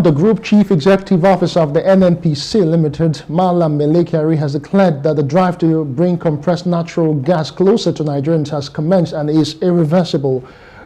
The Group Chief Executive Officer of the NNPC Limited, Malam Melekari, has declared that the drive to bring compressed natural gas closer to Nigerians has commenced and is irreversible.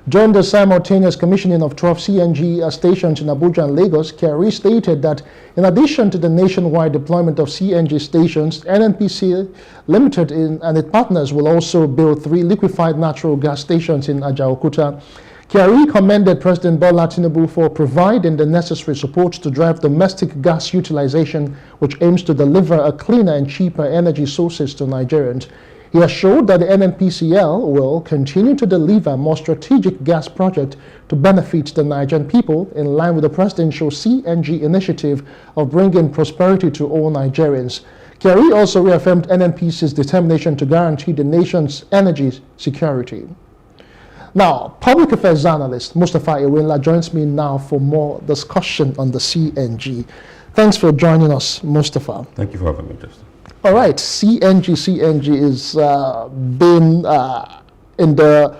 During the simultaneous commissioning of 12 CNG stations in Abuja and Lagos, Kyari stated that in addition to the nationwide deployment of CNG stations, NNPC Limited and its partners will also build 3 liquefied natural gas stations in Ajaokuta. Kyari commended President Bola Tinubu for providing the necessary support to drive domestic gas utilization, which aims to deliver a cleaner and cheaper energy sources to Nigerians. He assured that the NNPCL will continue to deliver more strategic gas projects to benefit the Nigerian people in line with the presidential CNG initiative of bringing prosperity to all Nigerians. Kyari also reaffirmed NNPC's determination to guarantee the nation's energy security. Now, public affairs analyst Muatapha Ewenla joins me now for more discussion on the CNG. Thanks for joining us, Muatapha. Thank you for having me, Justin. All right, CNG is been in the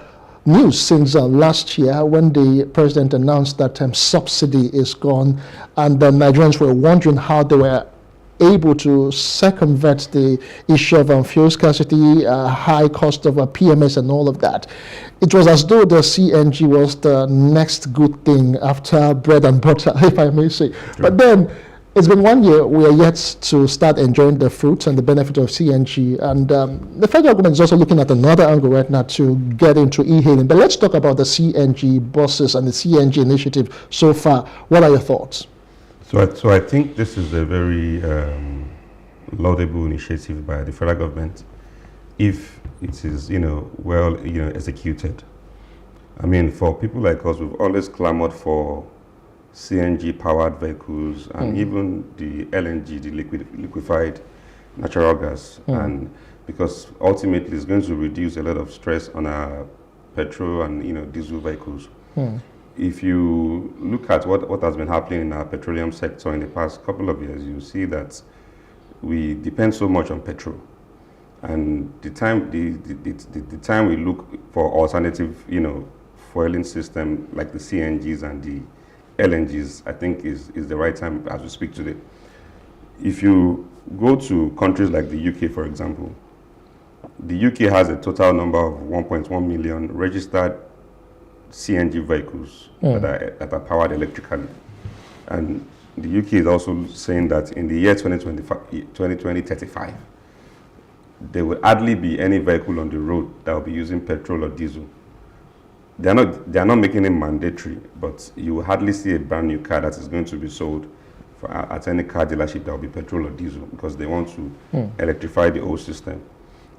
news since last year when the president announced that subsidy is gone, and the Nigerians were wondering how they were able to circumvent the issue of fuel scarcity, high cost of PMS and all of that. It was as though the CNG was the next good thing after bread and butter, if I may say. Sure. But then, it's been 1 year, we are yet to start enjoying the fruits and the benefit of CNG. And the federal government is also looking at another angle right now to get into e-hailing. But let's talk about the CNG buses and the CNG initiative so far. What are your thoughts? So I think this is a very laudable initiative by the federal government if it is, well, executed. I mean, for people like us, we've always clamored for CNG-powered vehicles and even the LNG, the liquefied natural gas, and because ultimately it's going to reduce a lot of stress on our petrol and diesel vehicles. If you look at what has been happening in our petroleum sector in the past couple of years, you see that we depend so much on petrol, and the time we look for alternative fueling system like the CNGs and the LNGs, I think is the right time as we speak today. If you go to countries like the UK, for example, the UK has a total number of 1.1 million registered CNG vehicles that are powered electrically. And the UK is also saying that in the year 2035, there will hardly be any vehicle on the road that will be using petrol or diesel. They are not making it mandatory, but you will hardly see a brand new car that is going to be sold at any car dealership that will be petrol or diesel, because they want to electrify the whole system.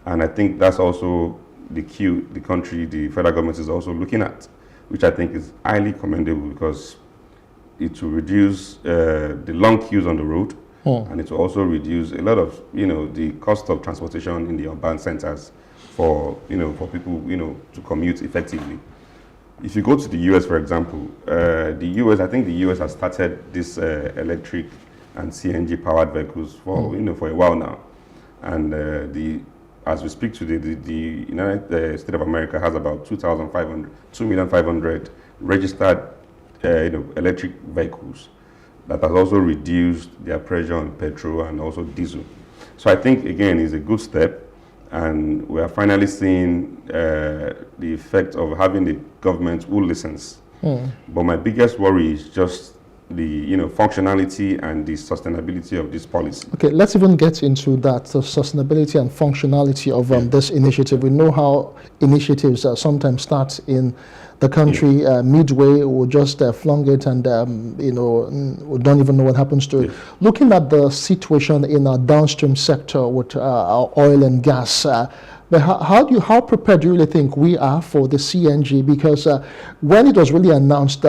And I think that's also the federal government is also looking at, which I think is highly commendable, because it will reduce the long queues on the road, and it will also reduce a lot of the cost of transportation in the urban centers for people to commute effectively. If you go to the US, for example, I think the US has started this electric and CNG powered vehicles for for a while now, and as we speak today, the United States of America has about 2,500,000 registered electric vehicles that has also reduced their pressure on petrol and also diesel. So I think again is a good step. And we are finally seeing the effect of having the government who listens. But my biggest worry is just the functionality and the sustainability of this policy. Okay, let's even get into that, the sustainability and functionality of this initiative. We know how initiatives sometimes start in the country, midway we'll just flung it and we don't even know what happens to it. Looking at the situation in our downstream sector with our oil and gas, but how prepared do you really think we are for the CNG? Because when it was really announced,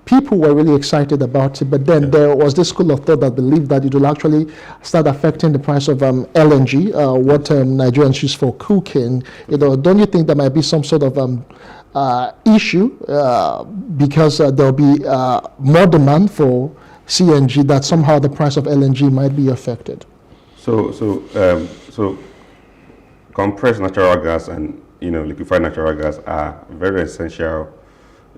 people were really excited about it, but then there was this school of thought that believed that it will actually start affecting the price of LNG, what Nigerians use for cooking. Don't you think there might be some sort of issue because there'll be more demand for CNG, that somehow the price of LNG might be affected? So compressed natural gas and liquefied natural gas are very essential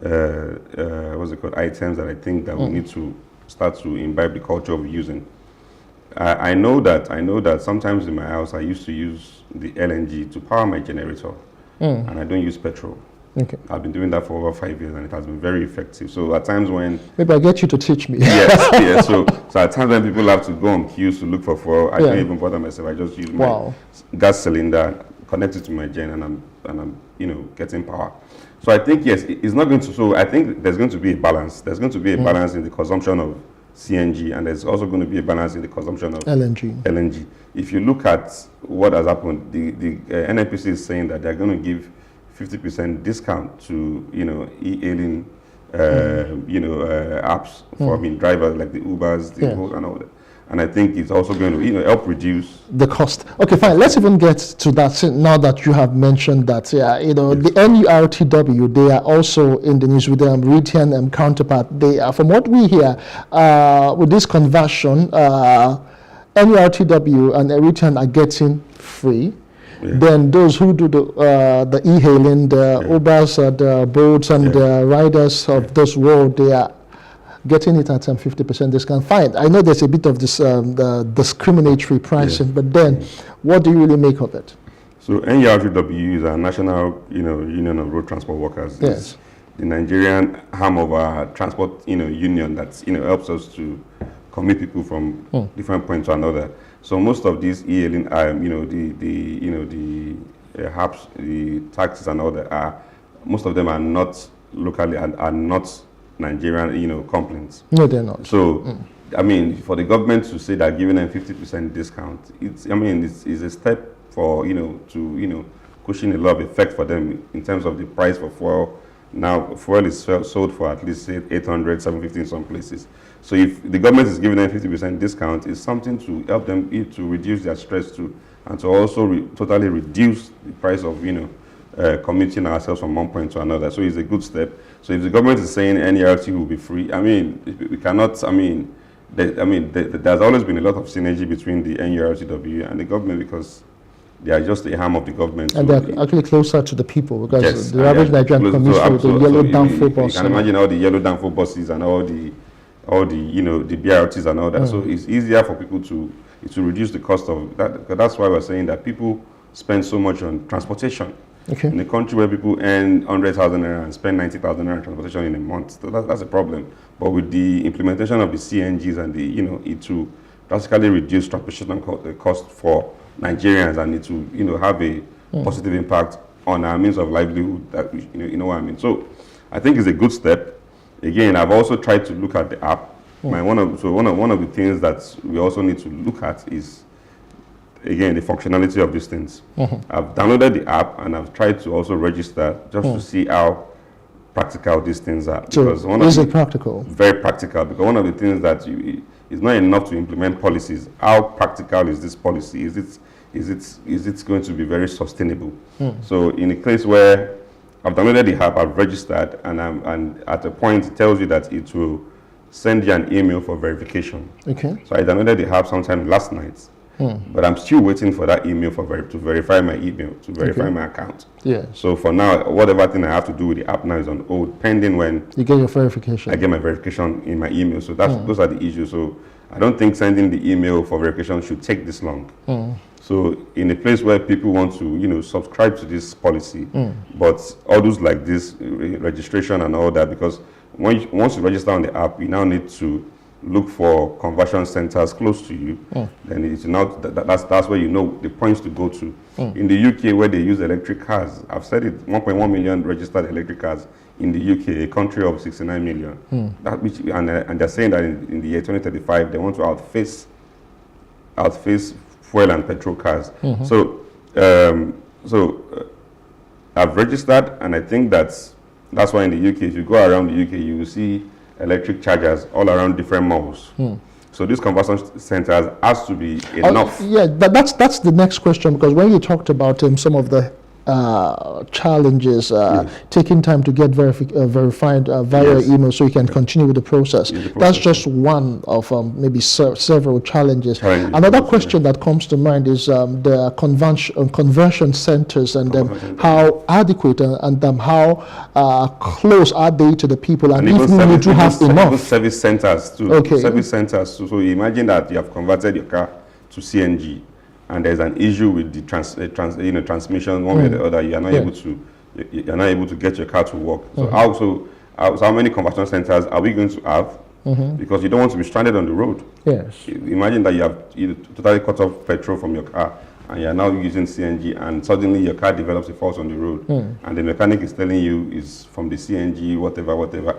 what's it called, items that I think that we need to start to imbibe the culture of using. I know that sometimes in my house I used to use the LNG to power my generator, and I don't use petrol. Okay. I've been doing that for over 5 years, and it has been very effective. So at times when maybe I'll get you to teach me. yes. So at times when people have to go on queues to look for fuel, I don't even bother myself. I just use my gas cylinder, connect it to my gen, and I'm getting power. So I think yes, it's not going to. So I think there's going to be a balance. There's going to be a balance in the consumption of CNG, and there's also going to be a balance in the consumption of LNG. If you look at what has happened, the NNPC is saying that they're going to give 50% discount to e-hailing apps for drivers like the Ubers, the Bolt, and all that. And I think it's also going to help reduce the cost. Okay, fine. Let's even get to that now that you have mentioned that. The NURTW, they are also in the news with their Retian counterpart. They are, from what we hear, with this conversion, NURTW and Retian are getting free. Yeah. Then those who do the e-hailing, the Ubers, the Bolts, and the riders of this world, they are getting it at 50% discount. Fine. I know there's a bit of this the discriminatory pricing, but then what do you really make of it? So NURTW is a national union of road transport workers. Yes. It's the Nigerian arm of our transport union that helps us to commit people from different points to another. So most of these e-hailing, the apps, the taxis and all that most of them are not locally and are not Nigerian, complaints. No, they're not. So, I mean, for the government to say that giving them 50% discount, it's a step for, to, cushion a lot of effect for them in terms of the price for fuel. Now, fuel is sold for at least 800, 750 in some places. So if the government is giving them 50% discount, it's something to help them to reduce their stress too, and to also totally reduce the price of, commuting ourselves from one point to another. So it's a good step. So if the government is saying NERT will be free, I mean, we cannot, there's always been a lot of synergy between the NURTW and the government because they are just a arm of the government. And they're actually closer to the people because the average Nigerian commutes with the yellow Danfo bus. You can imagine all the yellow Danfo buses and all the the BRTs and all that. So it's easier for people to reduce the cost of that. That's why we're saying that people spend so much on transportation. Okay. In a country where people earn 100,000 naira and spend 90,000 naira on transportation in a month, so that's a problem. But with the implementation of the CNGs and the it will drastically reduce transportation cost for Nigerians, and it will have a positive impact on our means of livelihood. That you know what I mean. So I think it's a good step. Again, I've also tried to look at the app. One of the things that we also need to look at is, again, the functionality of these things. I've downloaded the app and I've tried to also register just to see how practical these things are. So is it practical? Very practical, because one of the things that it's not enough to implement policies. How practical is this policy? Is it going to be very sustainable? So in a case where I've downloaded the app, I've registered, and at a point it tells you that it will send you an email for verification. Okay. So I downloaded the app sometime last night. But I'm still waiting for that email to verify my email, to verify my account. Yeah. So for now, whatever thing I have to do with the app now is on hold, pending when you get your verification. I get my verification in my email. So those are the issues. So I don't think sending the email for verification should take this long. So in a place where people want to, subscribe to this policy, but all those like this registration and all that, because once you register on the app, you now need to look for conversion centers close to you. Then it's not that's where the points to go to. In the UK, where they use electric cars, I've said it, 1.1 million registered electric cars in the UK, a country of 69 million. And they're saying that in the year 2035 they want to outface fuel and petrol cars. So I've registered, and I think that's why in the UK, if you go around the UK, you will see electric chargers all around different malls. So these conversion centers has to be enough. Yeah, that's the next question, because when you talked about some of the challenges, Yes. taking time to get verified via Yes. email so you can continue with the process. Yeah, the That's process. just one of maybe several challenges. Challenges, Another yes, question that comes to mind is the conversion centers and Conversion centers, how adequate and how close are they to the people, and if even we service, do have even enough. service centers too. Okay. Service centers too. So imagine that you have converted your car to CNG, and there's an issue with the transmission one way or the other. You are not able to. You are not able to get your car to work. So how many conversion centers are we going to have? Because you don't want to be stranded on the road. Yes. Imagine that you totally cut off petrol from your car, and you are now using CNG, and suddenly your car develops a fault on the road, and the mechanic is telling you is from the CNG, whatever,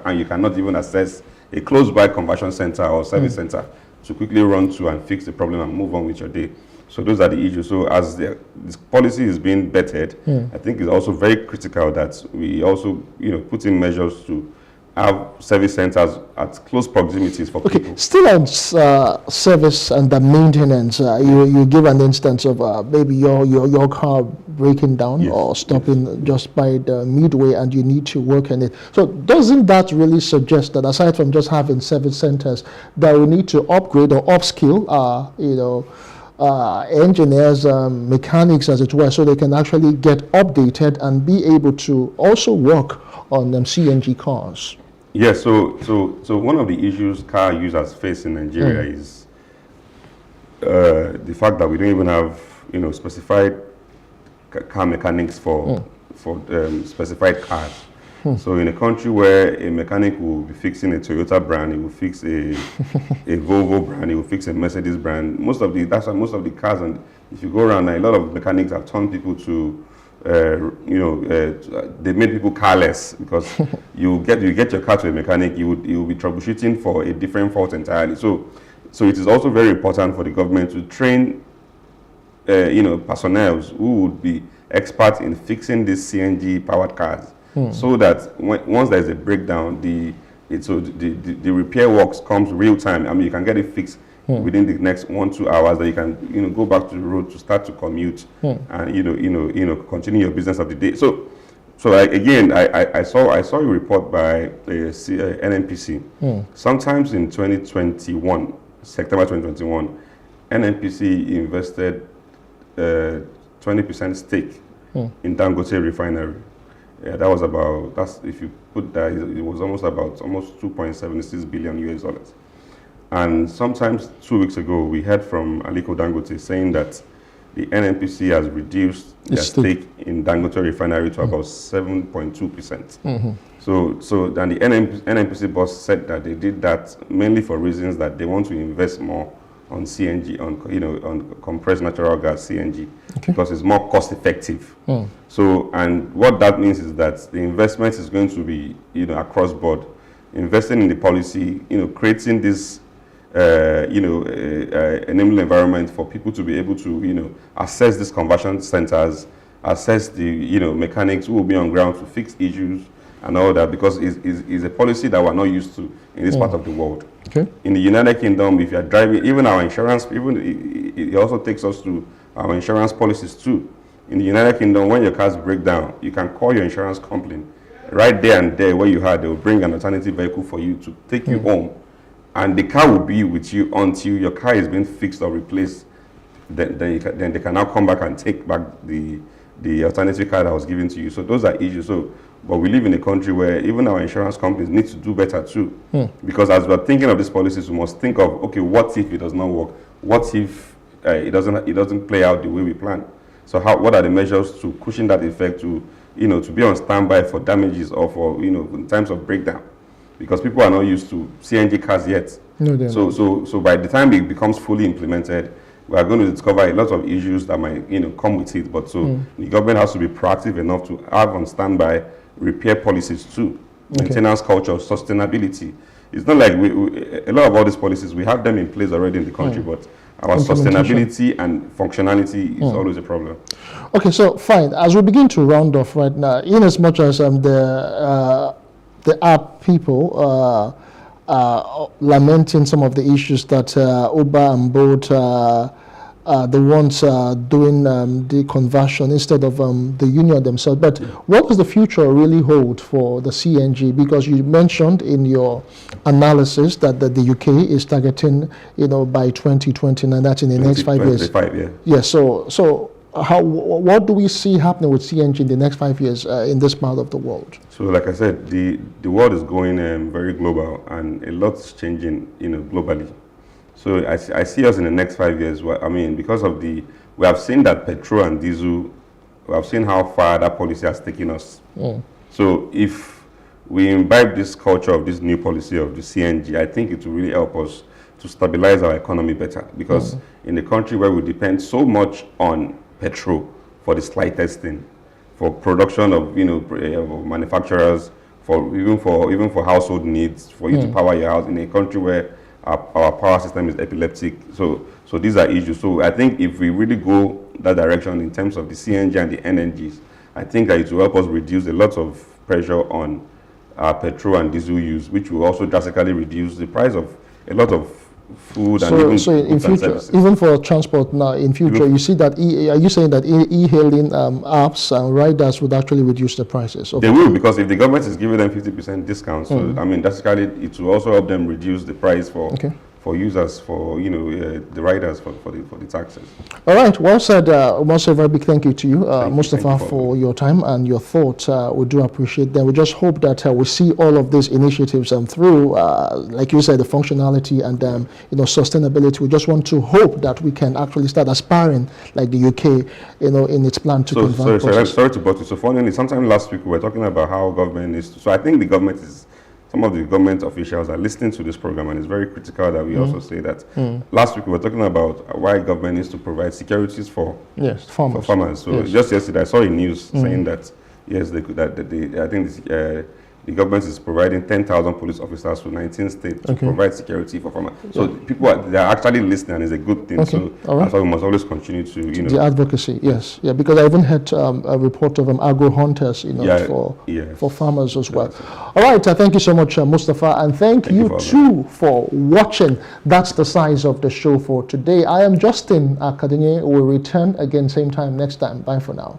and you cannot even access a close-by conversion center or service center to quickly run to and fix the problem and move on with your day. So those are the issues. So as this policy is being bettered, I think it's also very critical that we also put in measures to have service centers at close proximities for people. Still on service and the maintenance, you give an instance of maybe your car breaking down or stopping just by the midway, and you need to work on it. So doesn't that really suggest that aside from just having service centers, that we need to upgrade or upskill engineers, mechanics as it were, so they can actually get updated and be able to also work on CNG cars? Yes, so one of the issues car users face in Nigeria is the fact that we don't even have specified car mechanics for specified cars. So in a country where a mechanic will be fixing a Toyota brand, he will fix a Volvo brand, he will fix a Mercedes brand. That's why most of the cars, and if you go around, a lot of mechanics have turned people to they made people carless, because you get your car to a mechanic, you will be troubleshooting for a different fault entirely. So it is also very important for the government to train personnel who would be experts in fixing these CNG powered cars, so that once there is a breakdown, the repair works comes real time. I mean, you can get it fixed within the next 1-2 hours, that you can go back to the road to start to commute and continue your business of the day. So again, I saw a report by NNPC. Sometimes in 2021, September 2021, NNPC invested 20% stake in Dangote refinery. Yeah, if you put that, it was almost 2.76 billion US dollars. And sometimes 2 weeks ago, we heard from Aliko Dangote saying that the NNPC has reduced their stake in Dangote refinery to about 7.2%. So then the NNPC boss said that they did that mainly for reasons that they want to invest more on CNG, on compressed natural gas CNG, because it's more cost effective. So, and what that means is that the investment is going to be across board, investing in the policy, creating this enabling environment for people to be able to assess these conversion centers, assess the mechanics who will be on ground to fix issues and all that, because it's a policy that we're not used to in this part of the world. In the United Kingdom, if you're driving, even our insurance, it also takes us to our insurance policies too. In the United Kingdom, when your cars break down, you can call your insurance company right there and there where you are. They will bring an alternative vehicle for you to take you home, and the car will be with you until your car is being fixed or replaced. Then they can now come back and take back the alternative car that was given to you. So those are issues. But we live in a country where even our insurance companies need to do better too. Because as we're thinking of these policies, we must think of, okay, what if it does not work? What if it doesn't play out the way we plan? So what are the measures to cushion that effect, to to be on standby for damages or for in times of breakdown? Because people are not used to CNG cars yet. So by the time it becomes fully implemented, we are going to discover a lot of issues that might come with it. But the government has to be proactive enough to have on standby repair policies too, maintenance culture, sustainability. It's not like a lot of all these policies, we have them in place already in the country, but our sustainability and functionality is always a problem. Okay, so fine. As we begin to round off right now, in as much as the app people lamenting some of the issues that Uber and Bolt the ones doing the conversion instead of the union themselves. But what does the future really hold for the CNG? Because you mentioned in your analysis that the UK is targeting, by 2029, that's in the next 5 years. Yeah. So what do we see happening with CNG in the next 5 years in this part of the world? So, like I said, the world is going very global, and a lot's changing, globally. So I see us in the next 5 years. Because of we have seen that petrol and diesel, we have seen how far that policy has taken us. So if we imbibe this culture of this new policy of the CNG, I think it will really help us to stabilize our economy better. Because in a country where we depend so much on petrol for the slightest thing, for production of of manufacturers, even for household needs, for you to power your house, in a country where our power system is epileptic. So these are issues. So I think if we really go that direction in terms of the CNG and the NNGs, I think that it will help us reduce a lot of pressure on petrol and diesel use, which will also drastically reduce the price of a lot of food and even so in future, even for transport now, in future, you see that are you saying that e-hailing apps and riders would actually reduce the prices? They will, because if the government is giving them 50% discount, so drastically it will also help them reduce the price for users, for the riders, for the taxes. All right, well said. Once a very big thank you to you, Muatapha, for your time and your thoughts. We do appreciate them. We just hope that we see all of these initiatives through, like you said, the functionality and sustainability. We just want to hope that we can actually start aspiring like the UK, in its plan to convert. Sorry to butt you. So finally, sometime last week we were talking about how government is. So I think the government is. Some of the government officials are listening to this program, and it's very critical that we also say that. Last week we were talking about why government needs to provide securities for farmers. So just yesterday I saw a news saying that yes, I think the government is providing 10,000 police officers to 19 states to provide security for farmers. So people they're actually listening, and it's a good thing. So that's why we must always continue to the advocacy. Yes, because I even had a report of agro hunters, for farmers as well. All right, thank you so much, Muatapha, and thank you too for watching. That's the size of the show for today. I am Justin Akadinye. We'll return again same time next time. Bye for now.